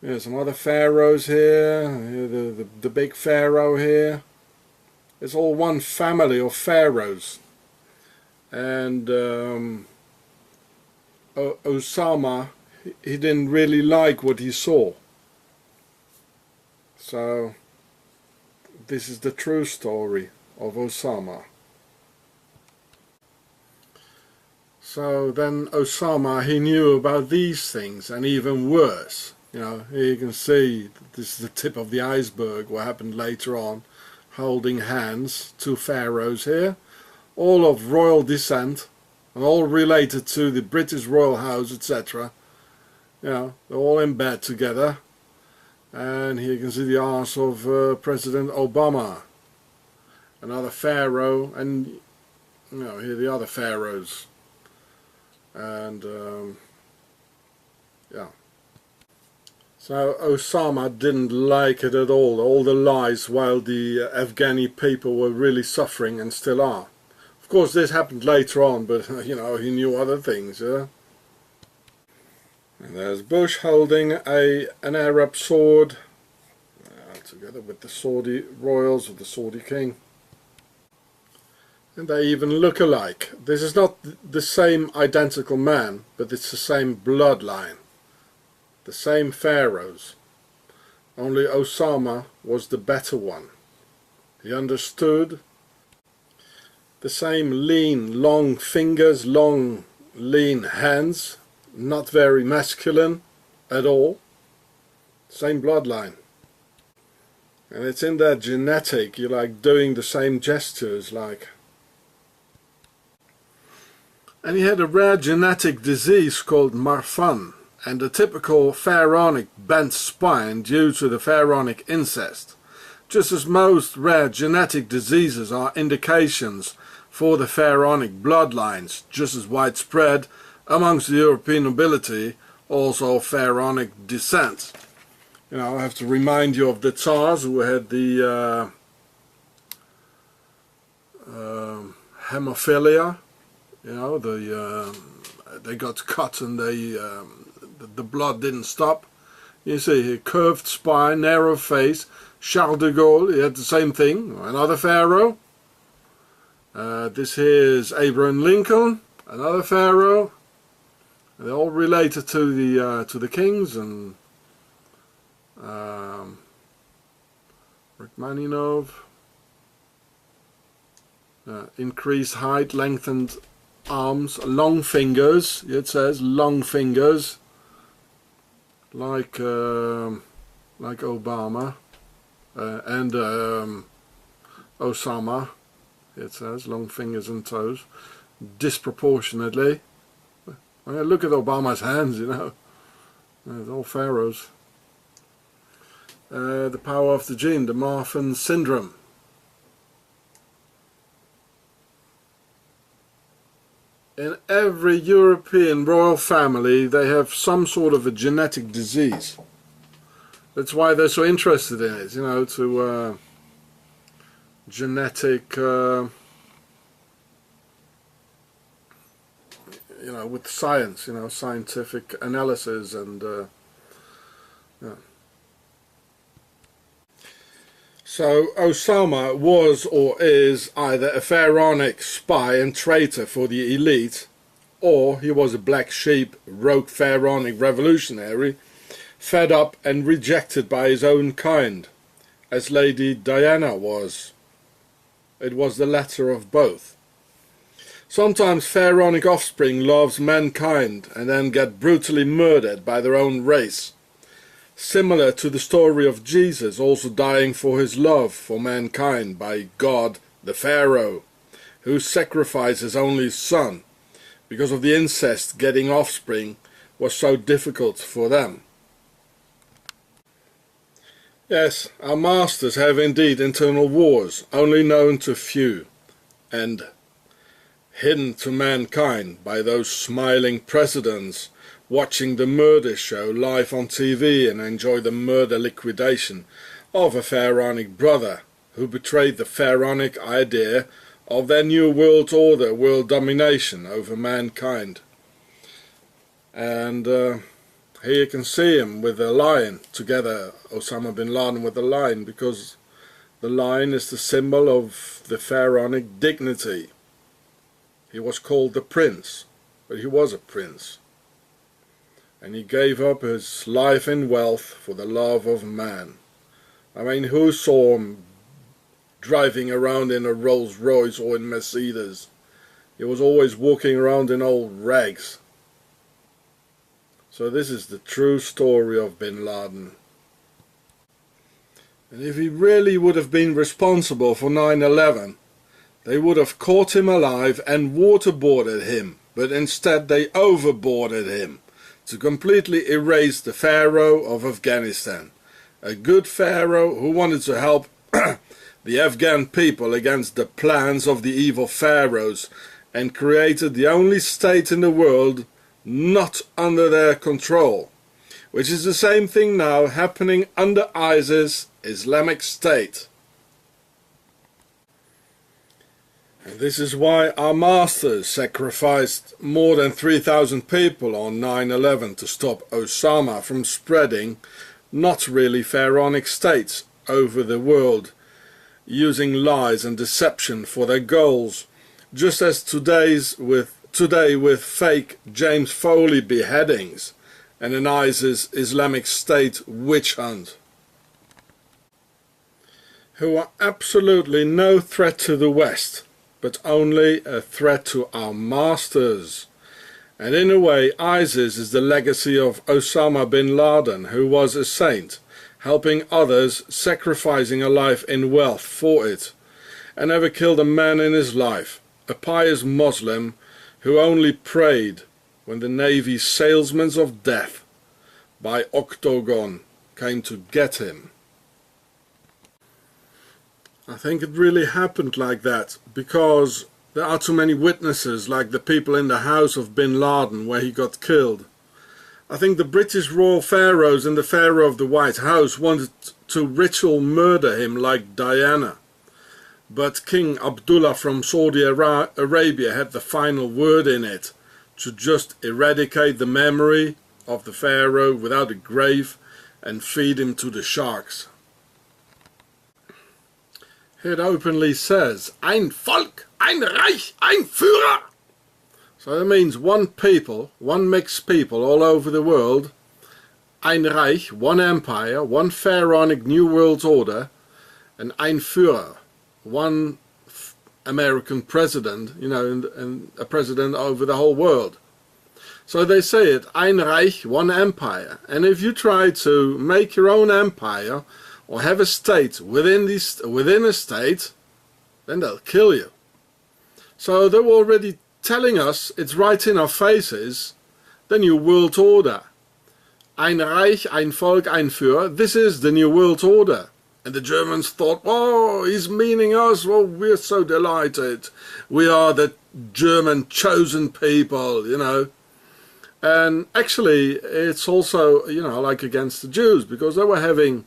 Yeah, some other pharaohs here, the big pharaoh here. It's all one family of pharaohs. And Osama, he didn't really like what he saw. So this is the true story of Osama. So then Osama, he knew about these things, and even worse. You know, here you can see this is the tip of the iceberg, what happened later on, holding hands, two pharaohs here, all of royal descent, and all related to the British royal house, etc. You know, they're all in bed together. And here you can see the arse of President Obama, another pharaoh, and you know, here are the other pharaohs. And yeah. So Osama didn't like it at all the lies, while the Afghani people were really suffering and still are. Of course this happened later on, but you know, he knew other things, yeah? And there's Bush holding an Arab sword, together with the Saudi royals of the Saudi king. And they even look alike. This is not the same identical man, but it's the same bloodline. The same pharaohs, only Osama was the better one. He understood. The same lean, long fingers, long, lean hands, not very masculine at all. Same bloodline. And it's in their genetic, you're like doing the same gestures, like. And he had a rare genetic disease called Marfan, and a typical pharaonic bent spine due to the pharaonic incest, just as most rare genetic diseases are indications for the pharaonic bloodlines, just as widespread amongst the European nobility, also pharaonic descent. You know, I have to remind you of the Tsars who had the hemophilia. You know, they got cut and the blood didn't stop. You see here, curved spine, narrow face. Charles de Gaulle, he had the same thing, another pharaoh. This here is Abraham Lincoln, another pharaoh. They're all related to the kings, and Rachmaninov. Increased height, lengthened arms, long fingers. It says long fingers, like Obama and Osama. It says long fingers and toes, disproportionately. Look at Obama's hands, you know. They're all pharaohs. The power of the gene, the Marfan syndrome. In every European royal family they have some sort of a genetic disease. That's why they're so interested in it, you know, to genetic, you know, with science, you know, scientific analysis and yeah. So Osama was or is either a pharaonic spy and traitor for the elite, or he was a black sheep, rogue pharaonic revolutionary, fed up and rejected by his own kind, as Lady Diana was. It was the latter of both. Sometimes pharaonic offspring loves mankind and then get brutally murdered by their own race. Similar to the story of Jesus also dying for his love for mankind by God the Pharaoh, who sacrificed his only son because of the incest. Getting offspring was so difficult for them. Yes, our masters have indeed internal wars, only known to few, and hidden to mankind by those smiling presidents watching the murder show live on TV and enjoy the murder liquidation of a pharaonic brother who betrayed the pharaonic idea of their new world order, world domination over mankind. And Here you can see him with a lion, together Osama bin Laden with a lion, because the lion is the symbol of the pharaonic dignity. He was called the prince, but he was a prince. And he gave up his life and wealth for the love of man. I mean, who saw him driving around in a Rolls Royce or in Mercedes? He was always walking around in old rags. So this is the true story of bin Laden. And if he really would have been responsible for 9/11, they would have caught him alive and waterboarded him, but instead they overboarded him to completely erase the Pharaoh of Afghanistan. A good Pharaoh who wanted to help the Afghan people against the plans of the evil pharaohs, and created the only state in the world not under their control, which is the same thing now happening under ISIS, Islamic State. And this is why our masters sacrificed more than 3,000 people on 9/11 to stop Osama from spreading not really pharaonic states over the world, using lies and deception for their goals, just as today with fake James Foley beheadings and an ISIS Islamic State witch hunt, who are absolutely no threat to the West, but only a threat to our masters. And in a way, ISIS is the legacy of Osama bin Laden, who was a saint, helping others, sacrificing a life in wealth for it, and never killed a man in his life, a pious Muslim who only prayed when the Navy's salesmen of death by Octagon came to get him. I think it really happened like that, because there are too many witnesses, like the people in the house of bin Laden where he got killed. I think the British royal pharaohs and the pharaoh of the White House wanted to ritual murder him like Diana. But King Abdullah from Saudi Arabia had the final word in it, to just eradicate the memory of the pharaoh without a grave and feed him to the sharks. It openly says, Ein Volk, ein Reich, ein Führer. So that means one people, one mixed people all over the world, ein Reich, one empire, one pharaonic new world order, and ein Führer, one American president, you know, and a president over the whole world. So they say it, ein Reich, one empire. And if you try to make your own empire, or have a state within a state, then they'll kill you. So they're already telling us, it's right in our faces, the new world order. Ein Reich, ein Volk, ein Führer. This is the new world order. And the Germans thought, oh, he's meaning us. Well, we're so delighted. We are the German chosen people, you know. And actually, it's also, you know, like against the Jews, because they were having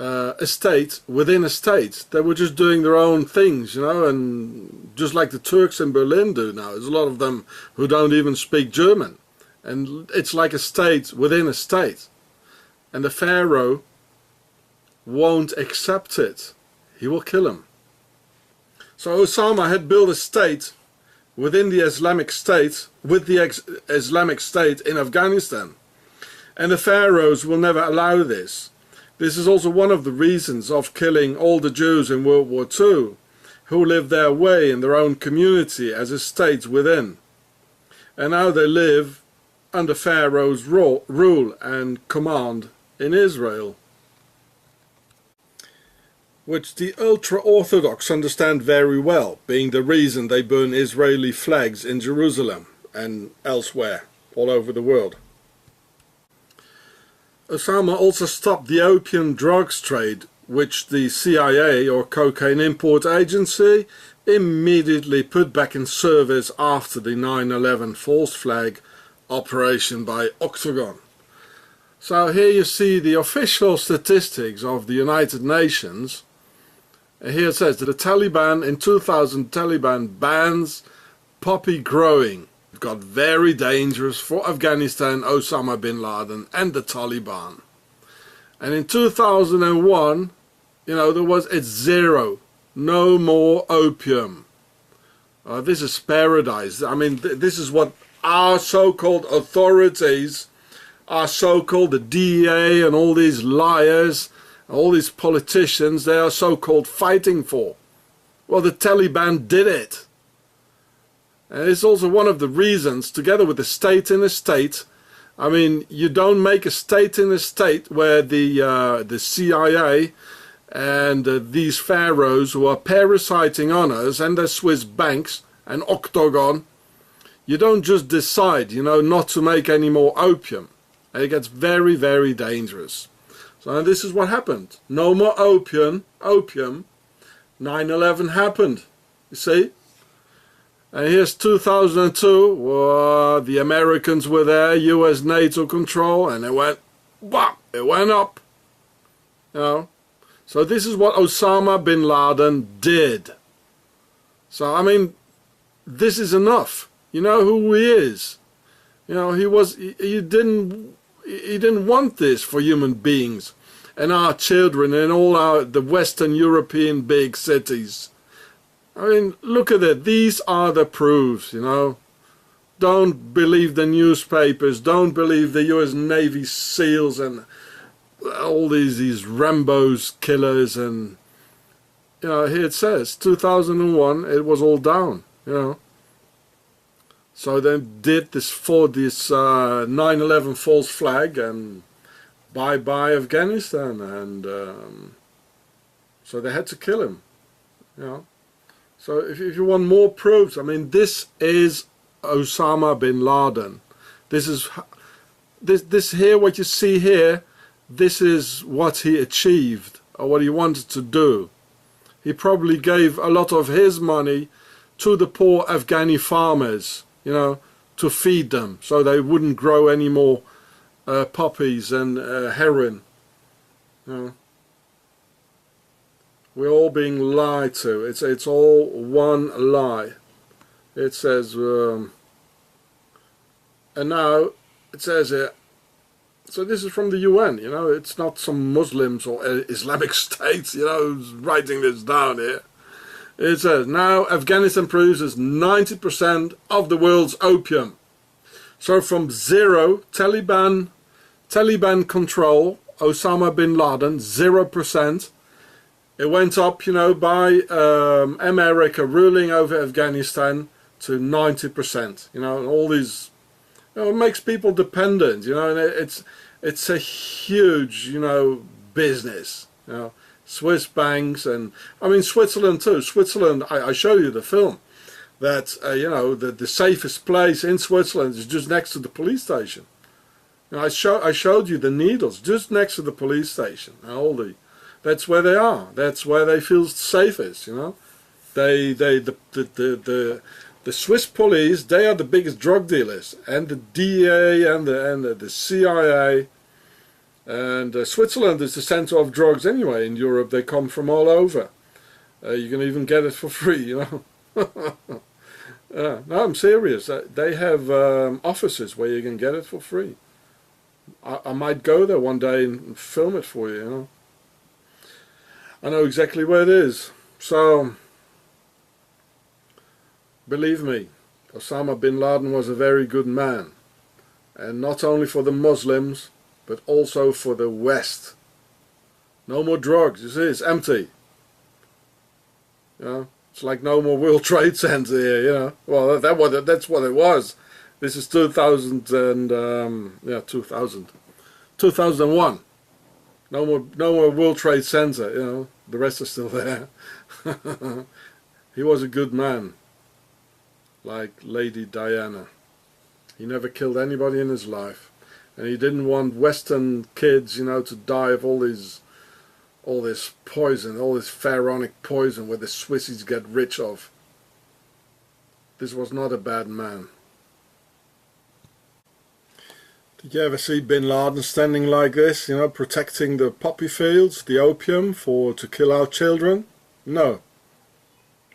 a state within a state. They were just doing their own things, you know, and just like the Turks in Berlin do now. There's a lot of them who don't even speak German. And it's like a state within a state. And the Pharaoh won't accept it. He will kill him. So Osama had built a state within the Islamic State, with the Islamic State in Afghanistan. And the pharaohs will never allow this. This is also one of the reasons of killing all the Jews in World War II, who lived their way in their own community as a state within. And now they live under Pharaoh's rule and command in Israel, which the ultra-Orthodox understand very well, being the reason they burn Israeli flags in Jerusalem and elsewhere, all over the world. Osama also stopped the opium drugs trade, which the CIA, or Cocaine Import Agency, immediately put back in service after the 9/11 false flag operation by Octagon. So here you see the official statistics of the United Nations. Here it says that the Taliban, in 2000, Taliban bans poppy growing. It got very dangerous for Afghanistan, Osama bin Laden and the Taliban. And in 2001, you know, it's zero. No more opium. This is paradise. I mean, this is what our so-called authorities, our so-called the DEA and all these liars, all these politicians, they are so-called fighting for. Well, the Taliban did it. And it's also one of the reasons, together with the state in a state, I mean, you don't make a state in a state where the CIA and these pharaohs who are parasiting on us and the Swiss banks and Octagon, you don't just decide, you know, not to make any more opium. It gets very, very dangerous. So this is what happened. No more opium. 9/11 happened, you see. And here's 2002, the Americans were there, US NATO control, and it went, whop, it went up. You know? So this is what Osama bin Laden did. So, I mean, this is enough. You know who he is. You know, he didn't want this for human beings and our children and all the Western European big cities. I mean, look at it. These are the proofs, you know. Don't believe the newspapers. Don't believe the US Navy SEALs and all these Rambo's killers. And, you know, here it says, 2001, it was all down, you know. So they did this for this 9/11 false flag and bye-bye Afghanistan. And so they had to kill him, you know. So if you want more proofs, I mean, this is Osama bin Laden. This is this here, what you see here, this is what he achieved or what he wanted to do. He probably gave a lot of his money to the poor Afghani farmers, you know, to feed them so they wouldn't grow any more poppies and heroin, you know. We're all being lied to. It's all one lie. It says, and now it says here, so this is from the UN, you know, it's not some Muslims or Islamic states, you know, who's writing this down here. It says, now Afghanistan produces 90% of the world's opium. So from zero, Taliban control, Osama bin Laden, 0%. It went up, you know, by America ruling over Afghanistan to 90%, you know, and all these, you know, it makes people dependent, you know, and it's a huge, you know, business, you know, Swiss banks and, I mean, Switzerland too. Switzerland, I show you the film, that, you know, the safest place in Switzerland is just next to the police station. You know, I showed you the needles just next to the police station, and all the, that's where they are. That's where they feel safest, you know. The Swiss police, they are the biggest drug dealers, and the DEA and the CIA, and Switzerland is the center of drugs anyway. In Europe, they come from all over. You can even get it for free, you know. No, I'm serious. They have offices where you can get it for free. I might go there one day and film it for you, you know. I know exactly where it is. So, believe me, Osama bin Laden was a very good man. And not only for the Muslims, but also for the West. No more drugs, you see, it's empty. You know, it's like no more World Trade Center here, you know. Well, that's what it was. This is 2001. No more World Trade Center, you know. The rest are still there. He was a good man, like Lady Diana. He never killed anybody in his life, and he didn't want Western kids, you know, to die of all this poison, all this pharaonic poison where the Swissies get rich of. This was not a bad man. Did you ever see bin Laden standing like this, you know, protecting the poppy fields, the opium to kill our children? No.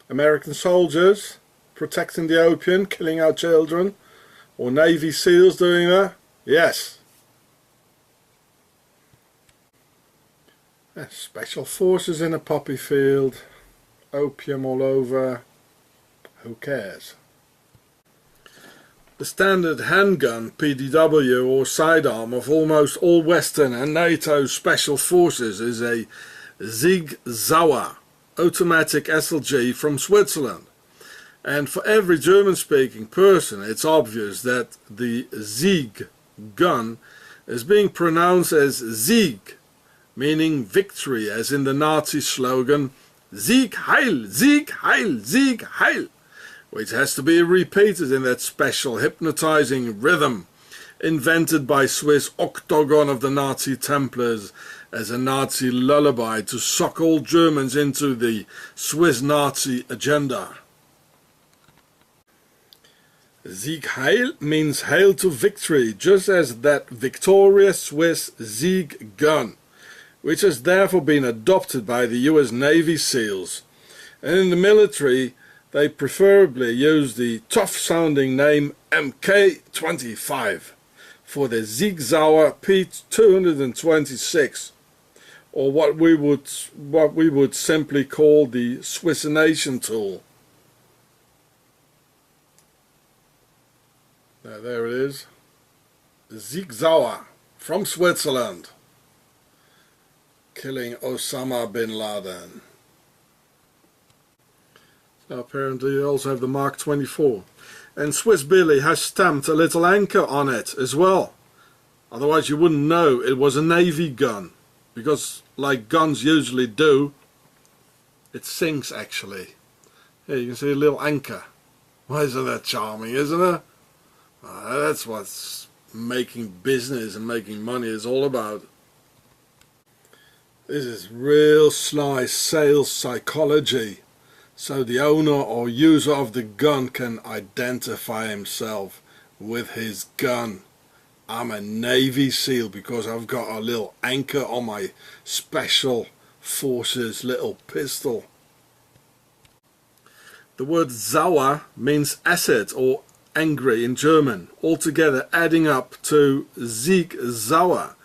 American soldiers protecting the opium, killing our children. or Navy SEALs doing that? Yes. Special forces in a poppy field, opium all over, who cares? The standard handgun, PDW or sidearm of almost all Western and NATO special forces is a Sig Sauer automatic SLG from Switzerland. And for every German-speaking person it's obvious that the Sieg gun is being pronounced as Sieg, meaning victory, as in the Nazi slogan Sieg Heil, Sieg Heil, Sieg Heil, which has to be repeated in that special hypnotizing rhythm invented by Swiss Octagon of the Nazi Templars as a Nazi lullaby to suck all Germans into the Swiss Nazi agenda. Sieg Heil means hail to victory, just as that victorious Swiss Sieg gun, which has therefore been adopted by the US Navy SEALs. And in the military they preferably use the tough-sounding name MK25 for the Sig Sauer P226, or what we would simply call the Swissination tool. There it is. Sig Sauer from Switzerland, killing Osama bin Laden. Now apparently you also have the Mark 24, and Swiss Billy has stamped a little anchor on it as well. Otherwise you wouldn't know it was a Navy gun, because like guns usually do, it sinks actually. Here you can see a little anchor. Why isn't that charming, isn't it? That's what making business and making money is all about. This is real sly sales psychology, so the owner or user of the gun can identify himself with his gun. I'm a Navy SEAL because I've got a little anchor on my special forces little pistol. The word sauer means acid or angry in German, altogether adding up to Sieg Sauer,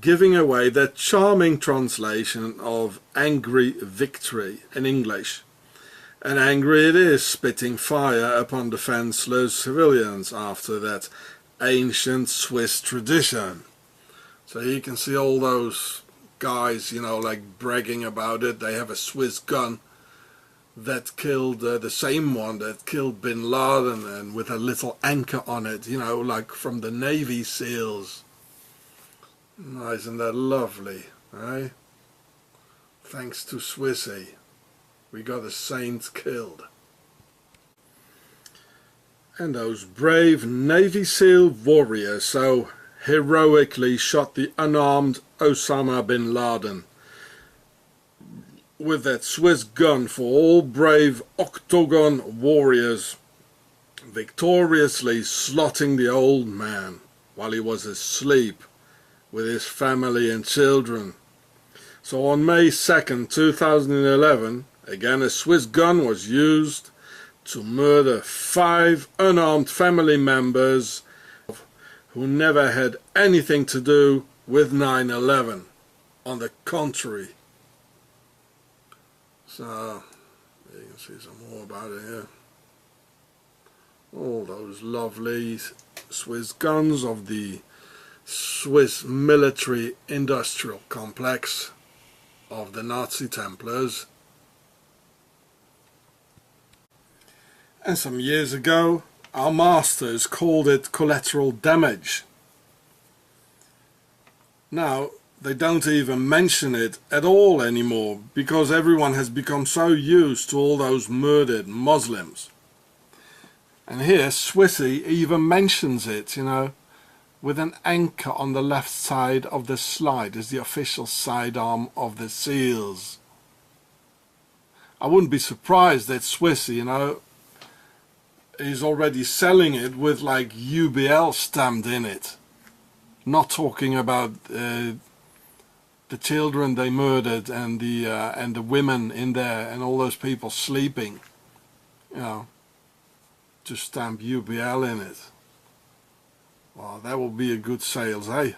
giving away that charming translation of angry victory in English. And angry it is, spitting fire upon defenseless civilians after that ancient Swiss tradition. So you can see all those guys, you know, like bragging about it. They have a Swiss gun that killed the same one that killed bin Laden, and with a little anchor on it, you know, like from the Navy SEALs. Isn't that lovely, eh? Thanks to Swissy, we got a saint killed. And those brave Navy SEAL warriors so heroically shot the unarmed Osama bin Laden with that Swiss gun, for all brave Octagon warriors victoriously slotting the old man while he was asleep with his family and children. So on May 2nd, 2011, again a Swiss gun was used to murder 5 unarmed family members who never had anything to do with 9/11. On the contrary. So, you can see some more about it here. All those lovely Swiss guns of the Swiss military industrial complex of the Nazi Templars. And some years ago, our masters called it collateral damage. Now, they don't even mention it at all anymore, because everyone has become so used to all those murdered Muslims. And here Swissy even mentions it, you know, with an anchor on the left side of the slide as the official sidearm of the SEALs. I wouldn't be surprised that Swissy, you know, is already selling it with like UBL stamped in it. Not talking about the children they murdered and the women in there and all those people sleeping, you know, to stamp UBL in it. Well, that will be a good sales, eh?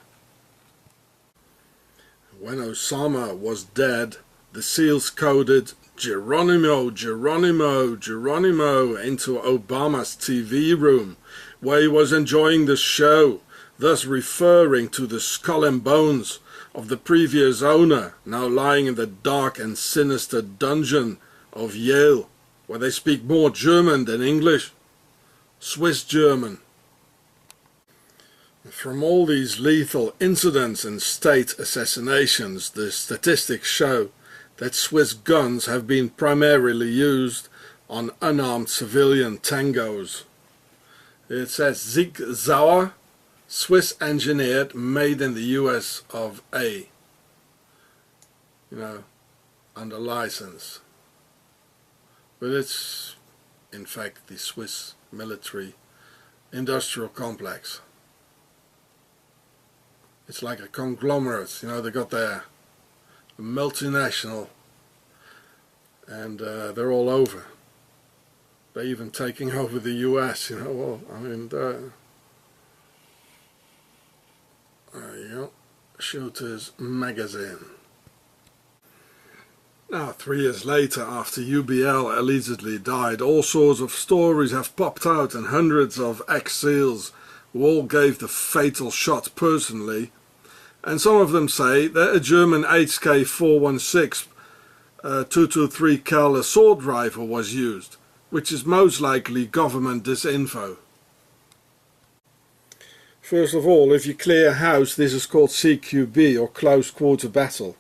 When Osama was dead, the SEALs coded Geronimo, Geronimo, Geronimo into Obama's TV room, where he was enjoying the show, thus referring to the skull and bones of the previous owner, now lying in the dark and sinister dungeon of Yale, where they speak more German than English, Swiss German. From all these lethal incidents and state assassinations, the statistics show that Swiss guns have been primarily used on unarmed civilian tangos. It says Sig Sauer, Swiss engineered, made in the US of A. You know, under license. But it's in fact the Swiss military industrial complex. It's like a conglomerate, you know, they got their multinational, and they're all over. They're even taking over the US, you know. Well, I mean, there you go, Shooter's Magazine. Now, 3 years later, after UBL allegedly died, all sorts of stories have popped out, and hundreds of ex-SEALs who all gave the fatal shot personally, and some of them say that a German HK416 223 cal assault rifle was used, which is most likely government disinfo. First of all, if you clear a house, this is called CQB, or close quarter battle,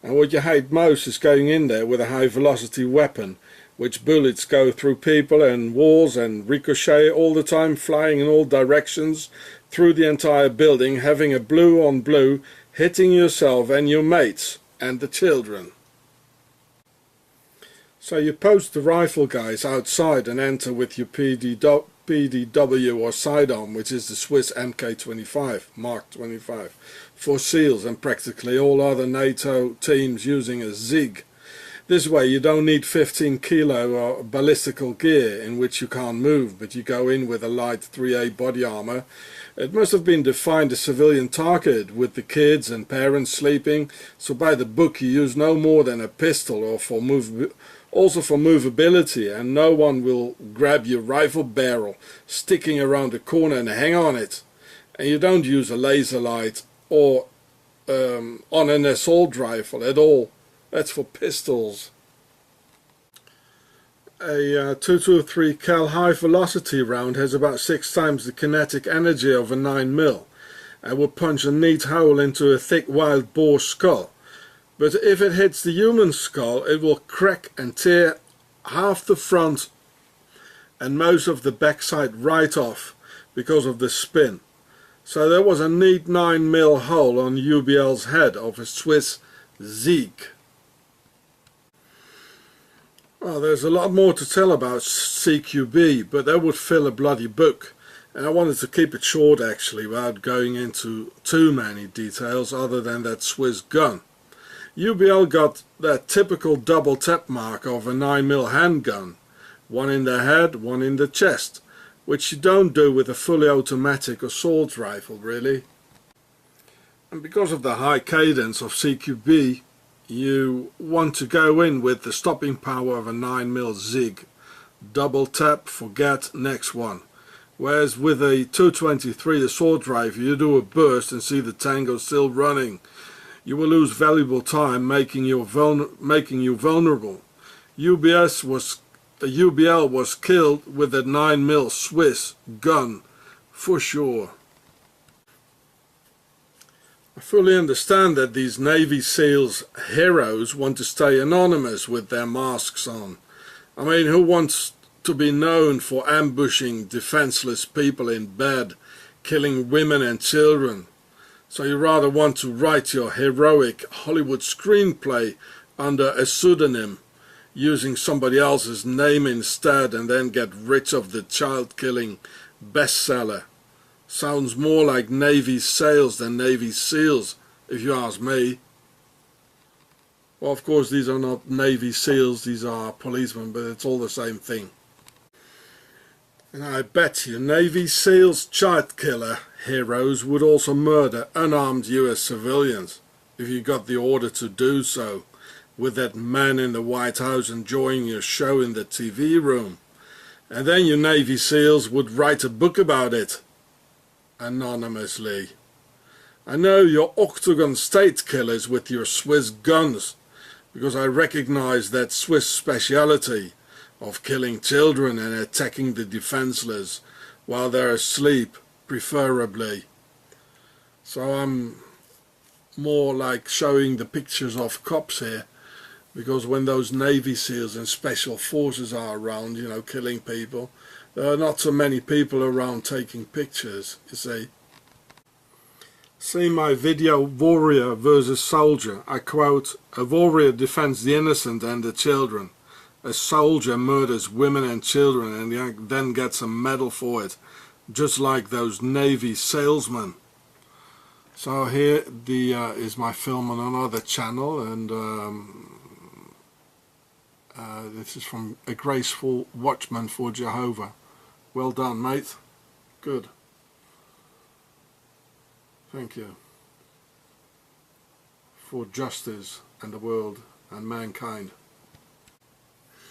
and what you hate most is going in there with a high velocity weapon, which bullets go through people and walls and ricochet all the time, flying in all directions through the entire building, having a blue on blue, hitting yourself and your mates and the children. So you post the rifle guys outside and enter with your PDW or sidearm, which is the Swiss MK25, Mark 25, for SEALs and practically all other NATO teams using a ZIG. This way you don't need 15 kilo or ballistical gear in which you can't move, but you go in with a light 3A body armor. It must have been defined as civilian target with the kids and parents sleeping, so by the book you use no more than a pistol, or also for movability, and no one will grab your rifle barrel sticking around the corner and hang on it. And you don't use a laser light or on an assault rifle at all. That's for pistols. A 223 cal high velocity round has about 6 times the kinetic energy of a 9mm and will punch a neat hole into a thick wild boar skull. But if it hits the human skull, it will crack and tear half the front and most of the backside right off because of the spin. So there was a neat 9mm hole on UBL's head of a Swiss Sieg. Well, there's a lot more to tell about CQB, but that would fill a bloody book. And I wanted to keep it short actually, without going into too many details other than that Swiss gun. UBL got that typical double tap mark of a 9mm handgun, one in the head, one in the chest, which you don't do with a fully automatic assault rifle really. And because of the high cadence of CQB, you want to go in with the stopping power of a 9mm Zig. Double tap, forget, next one. Whereas with a 223 assault rifle you do a burst and see the tango still running. You will lose valuable time, making you vulnerable. UBL was killed with a 9mm Swiss gun, for sure. I fully understand that these Navy SEALs heroes want to stay anonymous with their masks on. I mean, who wants to be known for ambushing defenseless people in bed, killing women and children? So you rather want to write your heroic Hollywood screenplay under a pseudonym, using somebody else's name instead, and then get rid of the child-killing bestseller. Sounds more like Navy SEALs than Navy SEALs, if you ask me. Well, of course, these are not Navy SEALs, these are policemen, but it's all the same thing. And I bet you Navy SEALs child killer heroes would also murder unarmed US civilians if you got the order to do so, with that man in the White House enjoying your show in the TV room. And then your Navy SEALs would write a book about it, anonymously. I know your Octagon state killers with your Swiss guns, because I recognize that Swiss speciality of killing children and attacking the defenseless while they're asleep, preferably. So I'm more like showing the pictures of cops here, because when those Navy SEALs and special forces are around, you know, killing people, there are not so many people around taking pictures, you see. See my video Warrior versus Soldier. I quote, "A warrior defends the innocent and the children. A soldier murders women and children and then gets a medal for it, just like those Navy salesmen." So here is my film on another channel, and this is from A Graceful Watchman for Jehovah. Well done, mate. Good. Thank you for justice and the world and mankind.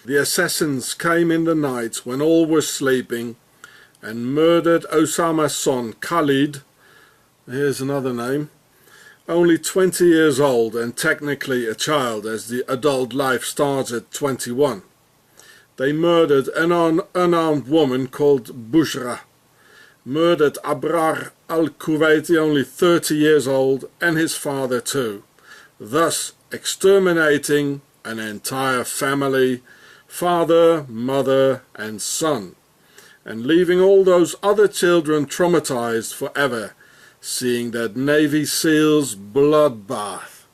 The assassins came in the night when all were sleeping and murdered Osama's son Khalid. Here's another name. Only 20 years old and technically a child, as the adult life starts at 21. They murdered an unarmed woman called Bushra. Murdered Abrar al-Kuwaiti, only 30 years old, and his father too, thus exterminating an entire family, father, mother and son, and leaving all those other children traumatized forever, seeing that Navy SEALs bloodbath.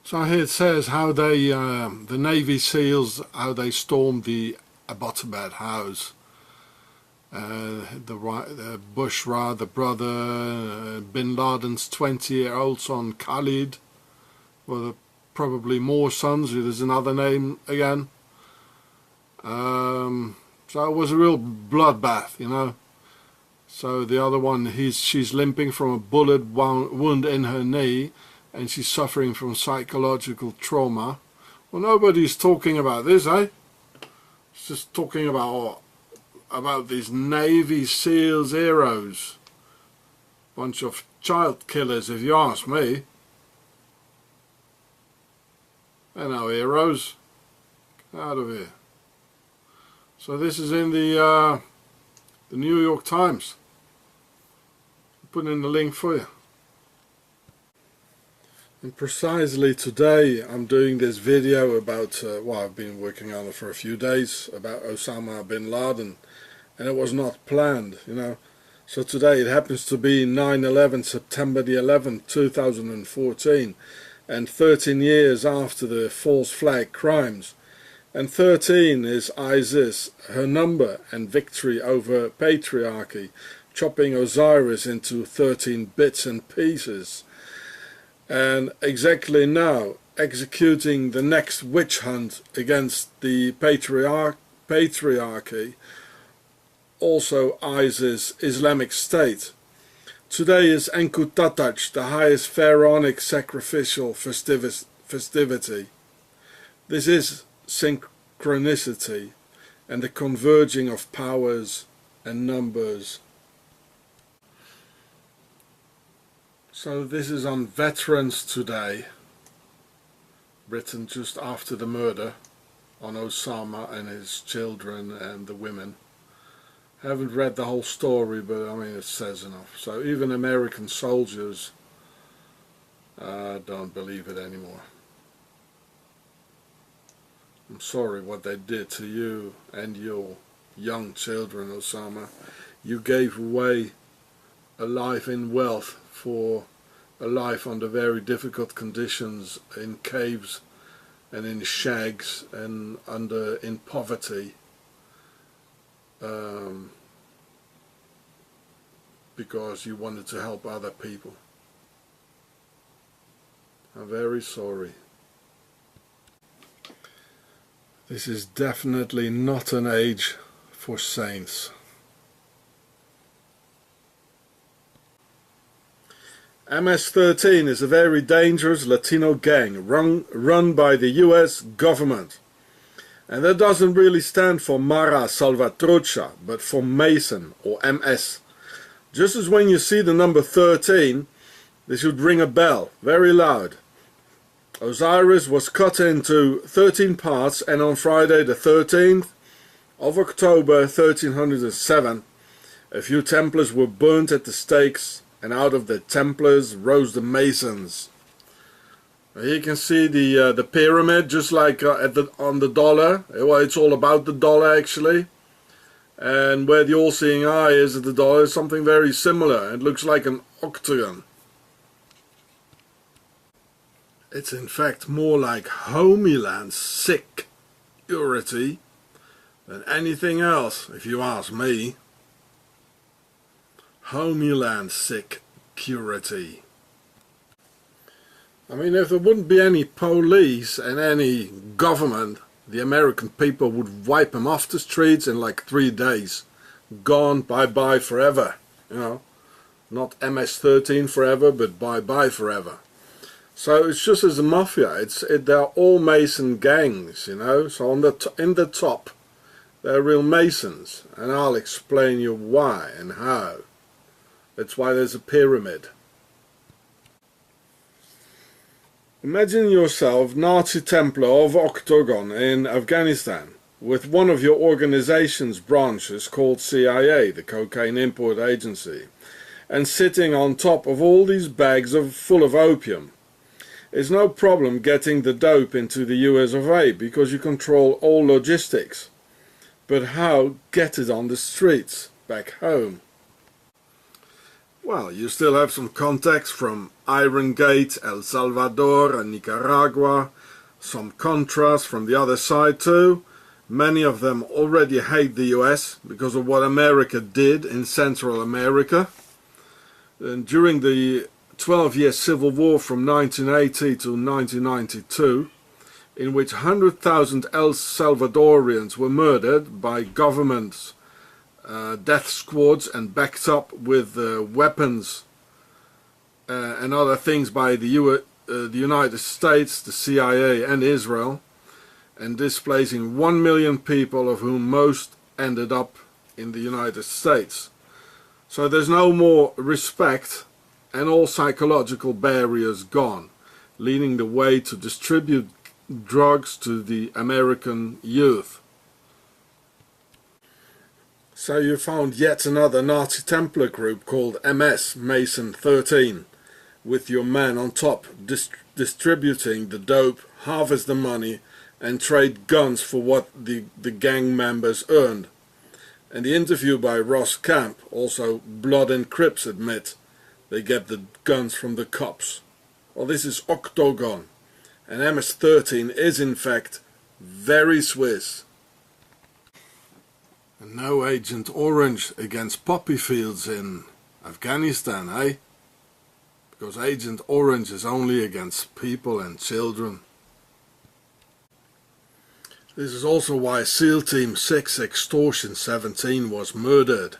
So here it says how they, the Navy SEALs, how they stormed the Abbottabad house. The Bushra, the brother, Bin Laden's 20-year-old son Khalid, well, probably more sons. There's another name again. So it was a real bloodbath, you know. So the other one, she's limping from a bullet wound in her knee, and she's suffering from psychological trauma. Well, nobody's talking about this, eh? It's just talking about these Navy SEALs heroes. Bunch of child killers, if you ask me. They're no heroes. Get out of here. So this is in the New York Times. I'll put in the link for you. And precisely today I'm doing this video about, well, I've been working on it for a few days, about Osama bin Laden. And it was not planned, you know. So today it happens to be 9/11, September the 11th, 2014, and 13 years after the false flag crimes. And 13 is ISIS, her number, and victory over patriarchy, chopping Osiris into 13 bits and pieces. And exactly now, executing the next witch hunt against the patriarchy, also ISIS, Islamic State. Today is Enkutatach, the highest pharaonic sacrificial festivity. This is synchronicity and the converging of powers and numbers. So this is on Veterans Today, written just after the murder on Osama and his children and the women. I haven't read the whole story, but I mean it says enough. So even American soldiers don't believe it anymore. I'm sorry what they did to you and your young children, Osama. You gave away a life in wealth for a life under very difficult conditions, in caves and in shags and in poverty. Because you wanted to help other people. I'm very sorry. This is definitely not an age for saints. MS-13 is a very dangerous Latino gang run by the US government. And that doesn't really stand for Mara Salvatrucha, but for Mason, or MS. Just as when you see the number 13, this should ring a bell, very loud. Osiris was cut into 13 parts, and on Friday the 13th of October 1307, a few Templars were burnt at the stakes, and out of the Templars rose the Masons. Here you can see the pyramid, just like on the dollar. Well, it's all about the dollar actually. And where the all-seeing eye is at the dollar is something very similar. It looks like an octagon. It's in fact more like Homeland security than anything else, if you ask me. Homeland security. I mean, if there wouldn't be any police and any government, the American people would wipe them off the streets in like 3 days. Gone, bye-bye forever, you know. Not MS-13 forever, but bye-bye forever. So it's just as a mafia, they're all Mason gangs, you know. So in the top, they're real Masons, and I'll explain you why and how. That's why there's a pyramid. Imagine yourself Nazi Templar of Octagon in Afghanistan, with one of your organization's branches called CIA, the Cocaine Import Agency, and sitting on top of all these bags full of opium. It's no problem getting the dope into the US of A because you control all logistics. But how get it on the streets back home? Well, you still have some contacts from Iron Gate, El Salvador and Nicaragua, some Contras from the other side too. Many of them already hate the US because of what America did in Central America. And during the 12-year civil war from 1980 to 1992, in which 100,000 El Salvadorians were murdered by governments, death squads, and backed up with weapons and other things by the United States, the CIA and Israel, and displacing 1 million people, of whom most ended up in the United States. So there's no more respect, and all psychological barriers gone, leading the way to distribute drugs to the American youth. So you found yet another Nazi Templar group called MS Mason 13, with your men on top distributing the dope, harvest the money, and trade guns for what the gang members earned. And the interview by Ross Camp, also Blood and Crips, admit they get the guns from the cops. Well, this is Octagon, and MS-13 is in fact very Swiss. And no Agent Orange against poppy fields in Afghanistan, eh? Because Agent Orange is only against people and children. This is also why SEAL Team 6 Extortion 17 was murdered,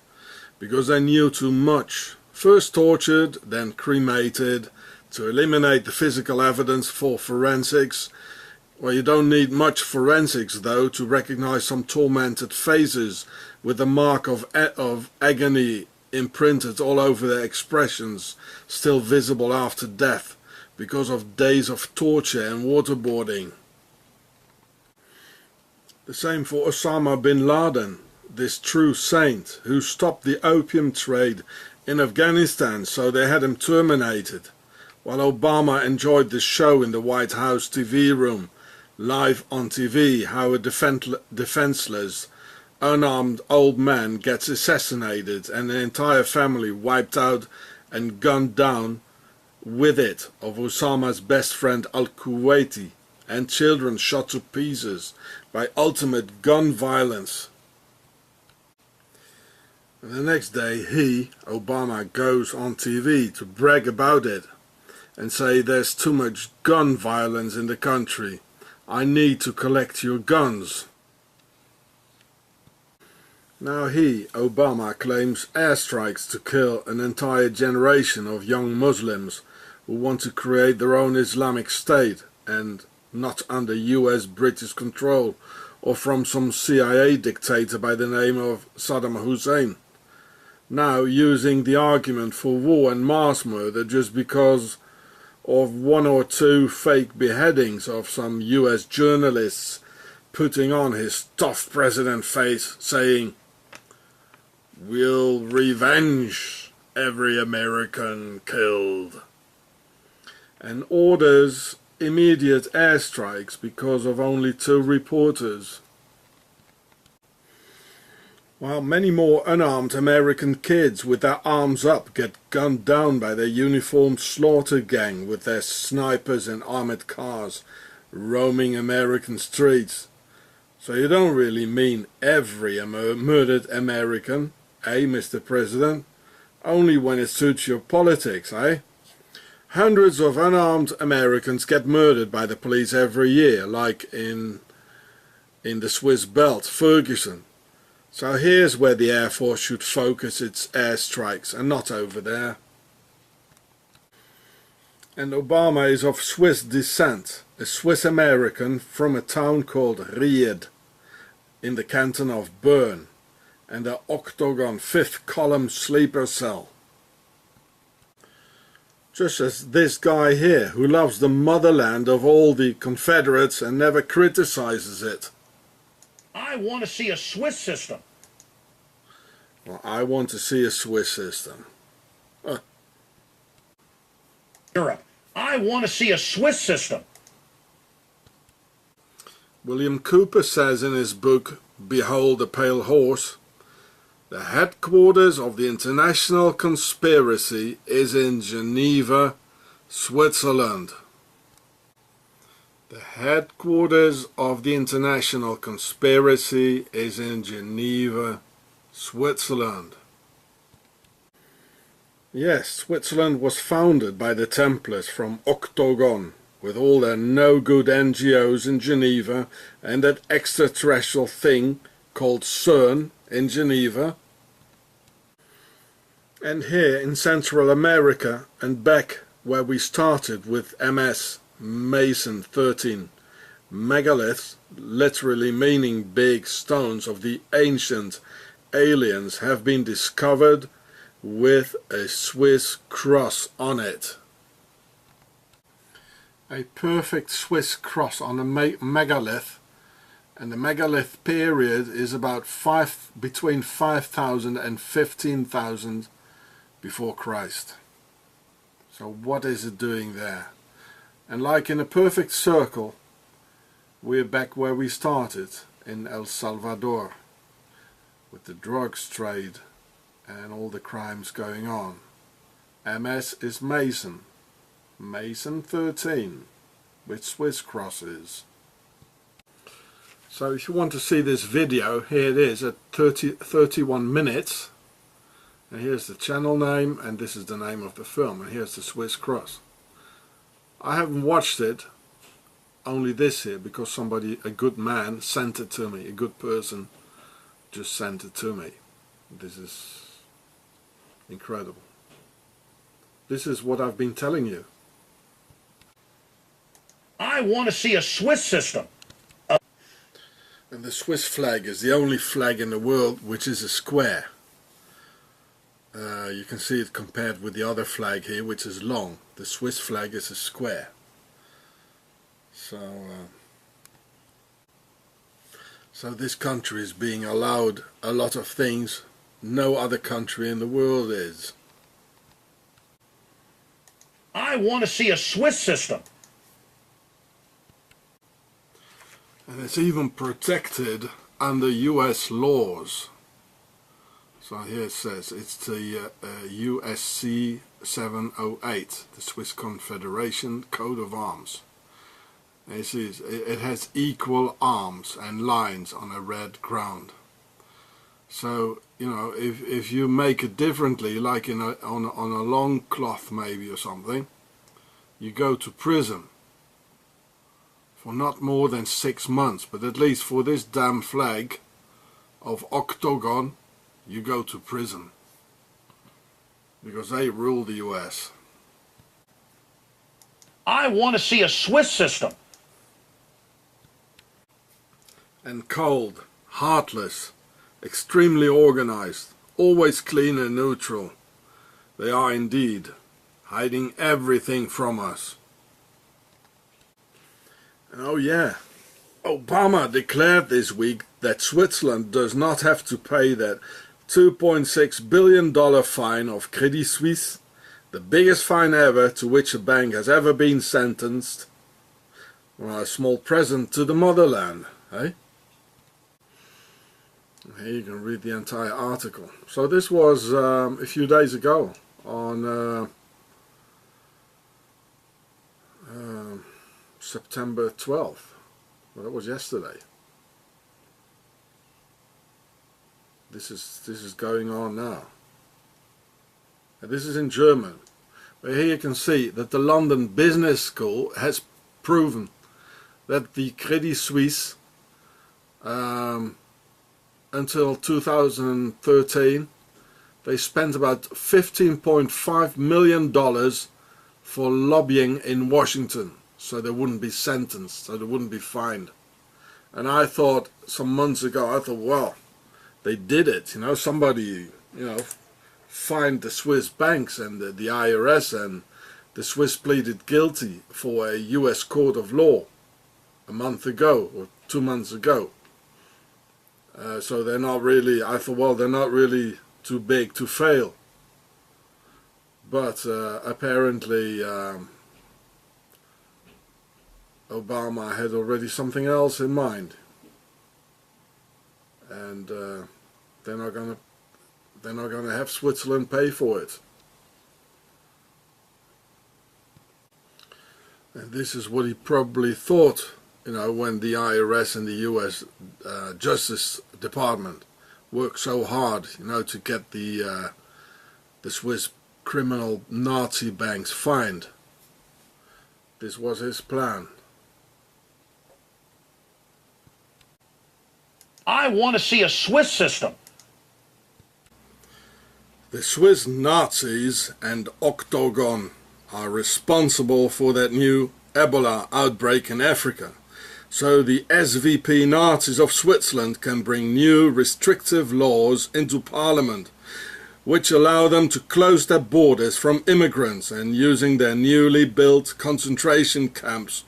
because they knew too much. First tortured, then cremated, to eliminate the physical evidence for forensics. Well, you don't need much forensics though to recognize some tormented faces with the mark of agony imprinted all over their expressions, still visible after death because of days of torture and waterboarding. The same for Osama bin Laden, this true saint who stopped the opium trade in Afghanistan, so they had him terminated, while Obama enjoyed this show in the White House TV room, live on TV, how a defenseless, unarmed old man gets assassinated and an entire family wiped out and gunned down with it, of Osama's best friend al-Kuwaiti, and children shot to pieces by ultimate gun violence. And the next day Obama, goes on TV to brag about it and say there's too much gun violence in the country. I need to collect your guns. Now Obama, claims airstrikes to kill an entire generation of young Muslims who want to create their own Islamic State and not under US British control or from some CIA dictator by the name of Saddam Hussein. Now using the argument for war and mass murder just because of one or two fake beheadings of some US journalists putting on his tough president face saying, "We'll revenge every American killed," and orders immediate airstrikes because of only 2 reporters. While many more unarmed American kids with their arms up get gunned down by their uniformed slaughter gang with their snipers and armored cars roaming American streets. So you don't really mean every murdered American, eh, Mr. President? Only when it suits your politics, eh? Hundreds of unarmed Americans get murdered by the police every year, like in the Swiss belt, Ferguson. So here's where the Air Force should focus its airstrikes, and not over there. And Obama is of Swiss descent, a Swiss American from a town called Ried in the canton of Bern, and the octagon 5th column sleeper cell. Just as this guy here, who loves the motherland of all the Confederates and never criticizes it. I want to see a Swiss system. Well, I want to see a Swiss system. Europe. I want to see a Swiss system. William Cooper says in his book, Behold the Pale Horse, the headquarters of the international conspiracy is in Geneva, Switzerland. The headquarters of the international conspiracy is in Geneva, Switzerland. Yes, Switzerland was founded by the Templars from Octagon, with all their no-good NGOs in Geneva and that extraterrestrial thing called CERN in Geneva. And here in Central America and back where we started with MS Mason 13, megaliths, literally meaning big stones of the ancient aliens, have been discovered with a Swiss cross on it. A perfect Swiss cross on a megalith, and the megalith period is about between 5,000 and 15,000 before Christ. So what is it doing there? And like in a perfect circle, we're back where we started, in El Salvador, with the drugs trade and all the crimes going on. MS is Mason, Mason 13, with Swiss crosses. So if you want to see this video, here it is at 31 minutes. And here's the channel name, and this is the name of the film, and here's the Swiss cross. I haven't watched it, only this here, because somebody, a good man, sent it to me. A good person just sent it to me. This is incredible. This is what I've been telling you. I want to see a Swiss system. And the Swiss flag is the only flag in the world which is a square. You can see it compared with the other flag here, which is long. The Swiss flag is a square. So this country is being allowed a lot of things no other country in the world is. I want to see a Swiss system. And it's even protected under US laws. So here it says it's the USC 708, the Swiss Confederation Code of Arms. And it has equal arms and lines on a red ground. So, you know, if you make it differently, like on a long cloth maybe or something, you go to prison for not more than 6 months. But at least for this damn flag, of Octagon, you go to prison. Because they rule the US. I want to see a Swiss system. And cold, heartless, extremely organized, always clean and neutral. They are indeed hiding everything from us. And oh yeah, Obama declared this week that Switzerland does not have to pay that $2.6 billion fine of Credit Suisse, the biggest fine ever to which a bank has ever been sentenced. Well, a small present to the motherland, eh? Here you can read the entire article. So this was a few days ago on September 12th. Well, that was yesterday. This is going on now. And this is in German. But here you can see that the London Business School has proven that the Credit Suisse until 2013 they spent about $15.5 million for lobbying in Washington, so they wouldn't be sentenced, so they wouldn't be fined. And I thought some months ago, well, they did it, you know, somebody, fined the Swiss banks and the IRS, and the Swiss pleaded guilty for a US court of law a month ago or 2 months ago. So they're not really, I thought, well, they're not really too big to fail. But apparently Obama had already something else in mind. And they're not gonna have Switzerland pay for it. And this is what he probably thought, when the IRS and the US Justice Department worked so hard, to get the Swiss criminal Nazi banks fined. This was his plan. I want to see a Swiss system. The Swiss Nazis and Octagon are responsible for that new Ebola outbreak in Africa. So the SVP Nazis of Switzerland can bring new restrictive laws into Parliament, which allow them to close their borders from immigrants and using their newly built concentration camps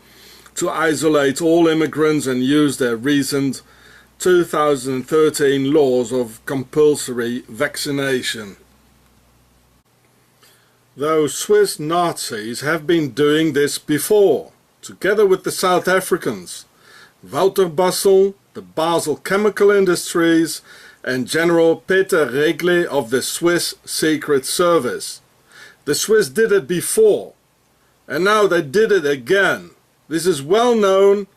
to isolate all immigrants and use their recent 2013 laws of compulsory vaccination. Those Swiss Nazis have been doing this before, together with the South Africans, Wouter Basson, the Basel Chemical Industries, and General Peter Regli of the Swiss Secret Service. The Swiss did it before, and now they did it again. This is well known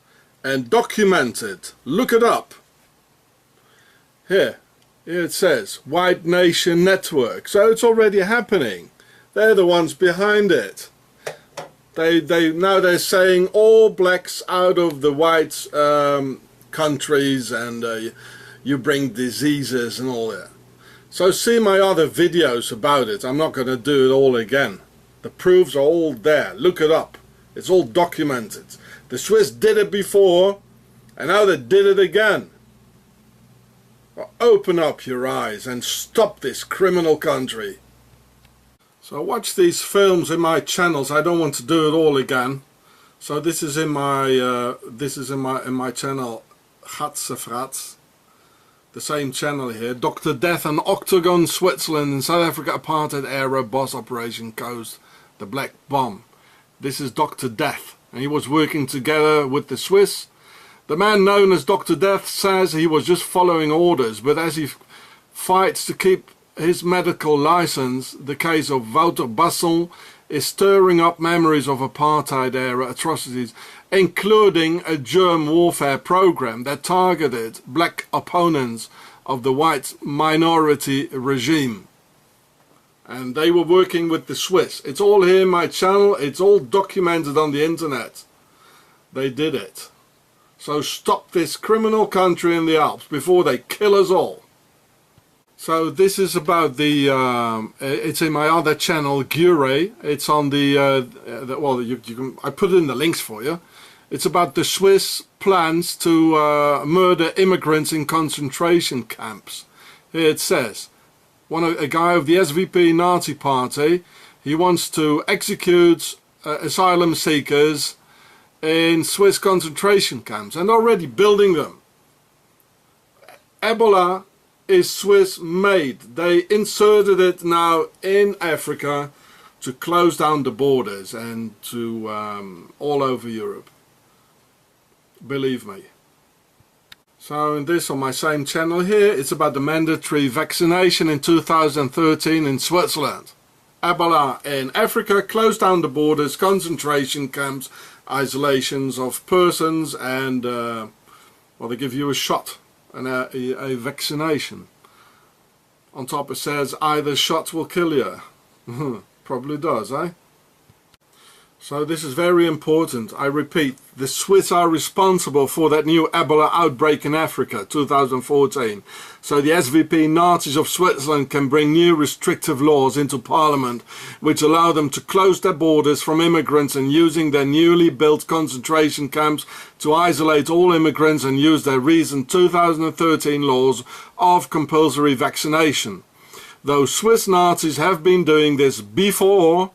and documented. Look it up. Here it says White Nation Network. So it's already happening. They're the ones behind it. Now they're saying all blacks out of the white countries, and you bring diseases and all that. So see my other videos about it. I'm not going to do it all again. The proofs are all there. Look it up. It's all documented. The Swiss did it before, and now they did it again. Well, open up your eyes and stop this criminal country. So watch these films in my channels. I don't want to do it all again. So this is in my in my channel Gatsefrats. The same channel here. Dr. Death and Octagon, Switzerland and South Africa apartheid era boss Operation Coast, the Black Bomb. This is Dr. Death, and he was working together with the Swiss. The man known as Dr. Death says he was just following orders, but as he fights to keep his medical license, the case of Wouter Basson is stirring up memories of apartheid era atrocities, including a germ warfare program that targeted black opponents of the white minority regime. And they were working with the Swiss. It's all here in my channel. It's all documented on the internet. They did it. So stop this criminal country in the Alps before they kill us all. So this is about the, it's in my other channel, GIUREH. It's on well, you can, I put it in the links for you. It's about the Swiss plans to murder immigrants in concentration camps. Here it says, a guy of the SVP Nazi party, he wants to execute asylum seekers in Swiss concentration camps and already building them. Ebola is Swiss made. They inserted it now in Africa to close down the borders and to all over Europe. Believe me. So in this, on my same channel here, it's about the mandatory vaccination in 2013 in Switzerland. Ebola in Africa, closed down the borders, concentration camps, isolations of persons, and well, they give you a shot and a vaccination. On top it says either shot will kill you. Probably does, eh? So this is very important. I repeat, the Swiss are responsible for that new Ebola outbreak in Africa, 2014. So the SVP Nazis of Switzerland can bring new restrictive laws into parliament which allow them to close their borders from immigrants and using their newly built concentration camps to isolate all immigrants and use their recent 2013 laws of compulsory vaccination. Though Swiss Nazis have been doing this before,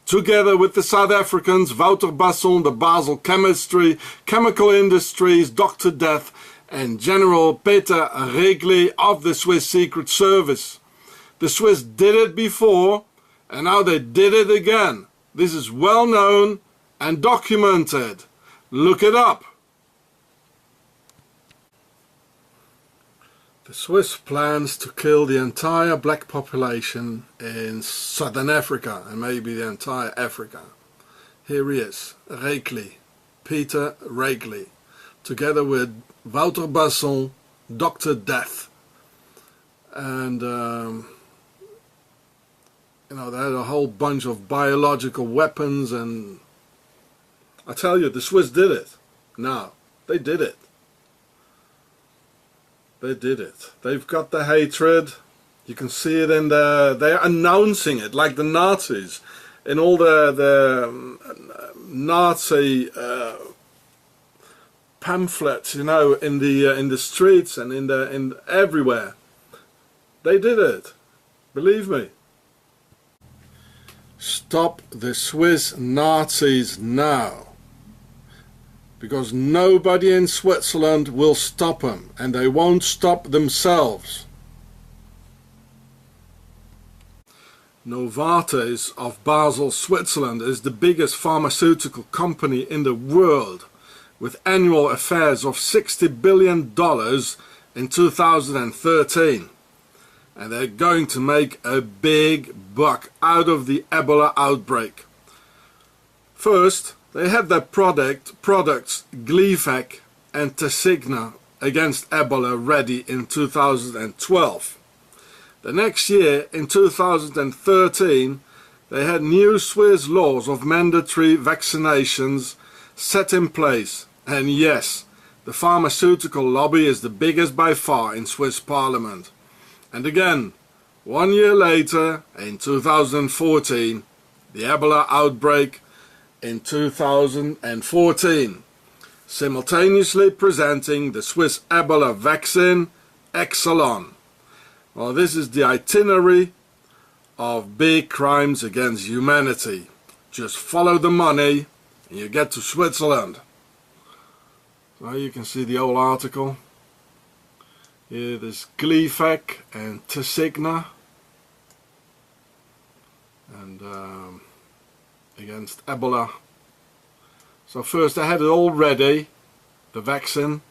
together with the South Africans, Wouter Basson, the Basel chemical industries, Dr. Death, and General Peter Regli of the Swiss Secret Service. The Swiss did it before, and now they did it again. This is well known and documented. Look it up. The Swiss plans to kill the entire black population in southern Africa and maybe the entire Africa. Here he is, Regli, Peter Regli, together with Wouter Basson, Dr. Death, and you know, they had a whole bunch of biological weapons, and I tell you, the Swiss did it. Now, they did it. They did it. They've got the hatred. You can see it in they're announcing it like the Nazis in all the Nazi pamphlets, you know, in the streets and in everywhere. They did it. Believe me. Stop the Swiss Nazis now. Because nobody in Switzerland will stop them, and they won't stop themselves. Novartis of Basel, Switzerland is the biggest pharmaceutical company in the world, with annual affairs of $60 billion in 2013. And they're going to make a big buck out of the Ebola outbreak. First, they had their products Gleevec and Tasigna against Ebola ready in 2012. The next year, in 2013, they had new Swiss laws of mandatory vaccinations set in place. And yes, the pharmaceutical lobby is the biggest by far in Swiss Parliament. And again, 1 year later, in 2014, the Ebola outbreak in 2014, simultaneously presenting the Swiss Ebola vaccine Exelon. Well, this is the itinerary of big crimes against humanity. Just follow the money and you get to Switzerland. So you can see the whole article. Here there's Gleevec and Tasigna. And against Ebola. So first they had it all ready, the vaccine,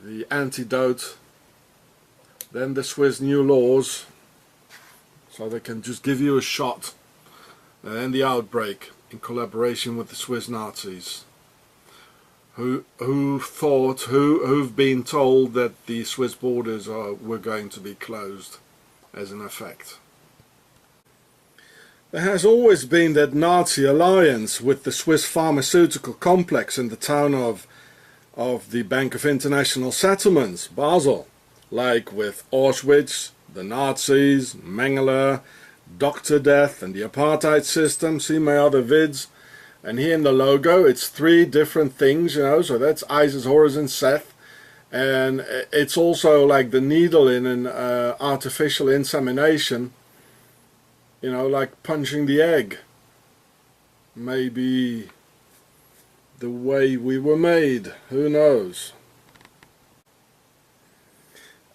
the antidote, then the Swiss new laws, so they can just give you a shot, and then the outbreak in collaboration with the Swiss Nazis, who've been told that the Swiss borders were going to be closed as an effect. There has always been that Nazi alliance with the Swiss pharmaceutical complex in the town of of the Bank of International Settlements, Basel, like with Auschwitz, the Nazis, Mengele, Dr. Death and the apartheid system. See my other vids. And here in the logo it's 3 different things, you know, so that's Isis, Horus and Seth. And it's also like the needle in an artificial insemination, you know, like punching the egg. Maybe the way we were made, who knows.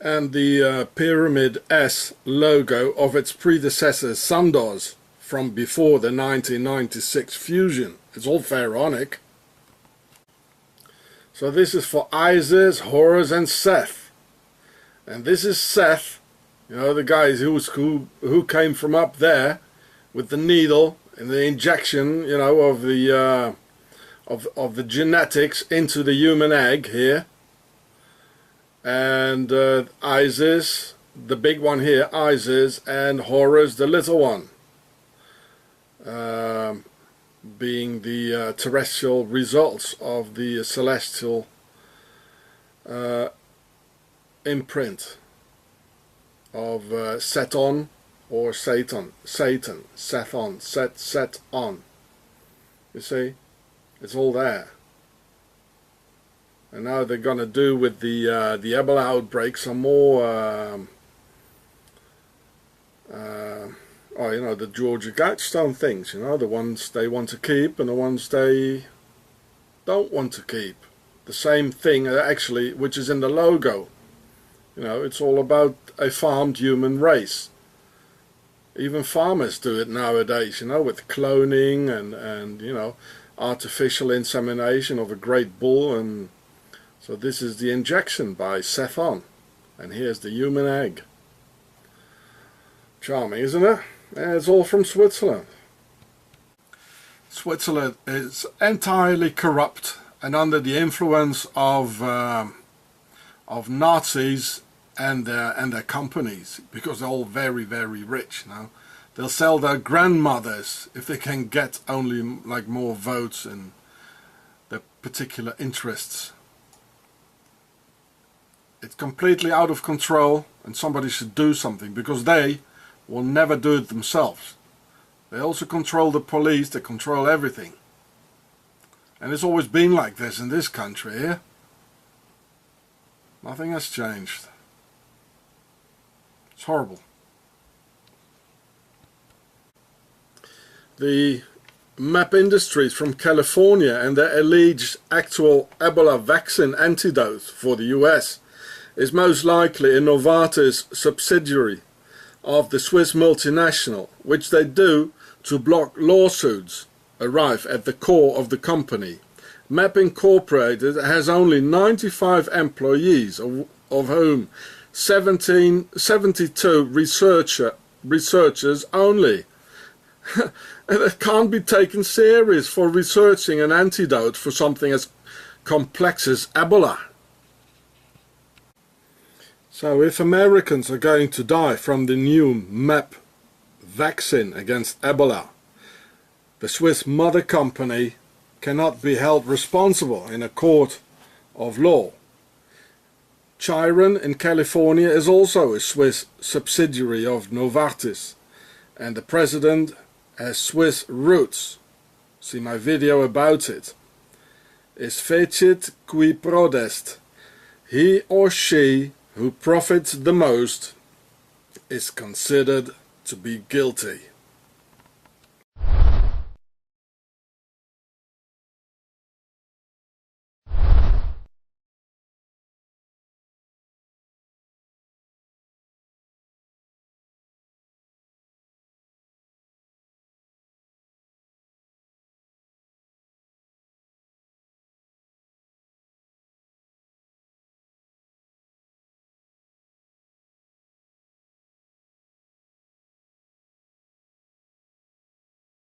And the Pyramid S logo of its predecessor Sandoz from before the 1996 fusion. It's all pharaonic. So this is for Isis, Horus and Seth. And this is Seth, you know, the guy who came from up there with the needle and the injection, you know, of the genetics into the human egg here. And Isis, the big one here, Isis, and Horus, the little one, being the terrestrial results of the celestial imprint of Seton or Satan, Sethon, set on. You see, it's all there. And now they're going to do with the Ebola outbreak some more, you know, the Georgia Guidestone things, you know, the ones they want to keep and the ones they don't want to keep. The same thing, actually, which is in the logo. You know, it's all about a farmed human race. Even farmers do it nowadays, you know, with cloning and you know, artificial insemination of a great bull. And so this is the injection by Sethon, and here's the human egg. Charming, isn't it? And it's all from Switzerland. Switzerland is entirely corrupt and under the influence of Nazis and their companies, because they're all very, very rich now. They'll sell their grandmothers if they can get only like more votes in their particular interests. It's completely out of control, and somebody should do something, because they will never do it themselves. They also control the police, they control everything. And it's always been like this in this country here. Nothing has changed. It's horrible. The map industries from California and their alleged actual Ebola vaccine antidote for the US is most likely a Novartis subsidiary of the Swiss multinational, which they do to block lawsuits arrive at the core of the company. MAP Incorporated has only 95 employees, of whom 72 researchers only. And it can't be taken serious for researching an antidote for something as complex as Ebola. So if Americans are going to die from the new MAP vaccine against Ebola, the Swiss mother company cannot be held responsible in a court of law. GIUREH in California is also a Swiss subsidiary of Novartis, and the president has Swiss roots. See my video about it. Is fecit qui prodest. He or she who profits the most is considered to be guilty.